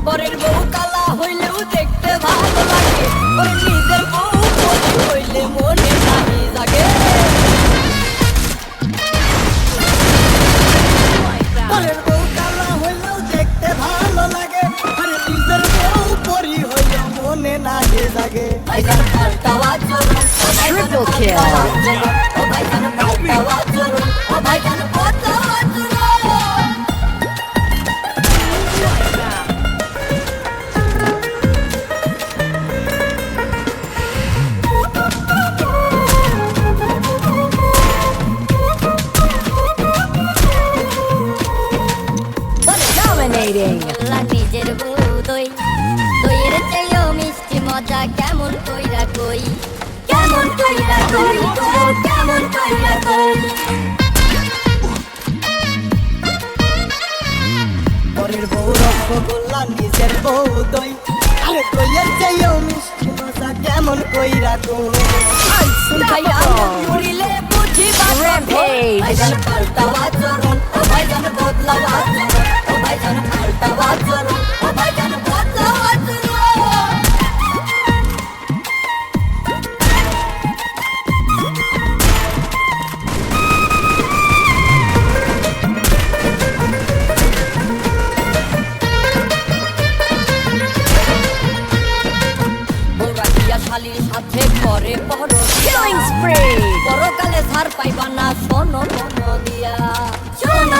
পরের বউ কালা হইলেও দেখতে ভালো লাগে, ওর নিজের বউ পরি হইলে মনে নাহি জাগে। পরের বউ কালা হইলেও দেখতে ভালো লাগে, আর নিজের বউ পরি হইলে মনে নাহি জাগে। ভাইজান পাল্টাওয়া চলুন, Triple kill. ও ভাইজান পাল্টাওয়া চলুন, ও ভাইজান পাল্টাওয়া চলুন। Dominating. নিজের বউ দই, দইয়ের চেয়েও মিষ্টি মজা কেমন কইরা কই, কেমন কইরা কই, কেমন কইরা কই। পরের বউ রসগোল্লা নিজের বউ দই, আরে দইয়ের চেয়েও মিষ্টি মজা কেমন কইরা কই। খাইয়া মরিলে বুঝিবা Rampage. ভাইজান পাল্টাওয়া চলুন, ও ভাইজান বদলাওয়া চলুন, ও ভাইজান পাল্টাওয়া চলুন, ও ভাইজান বদলাওয়া চলুন। বউরা দিয়া শালীর সাথে করে পরো Killing spree. পরকালে ছাড় পাইবা না, শোনো মন দিয়া, শোনো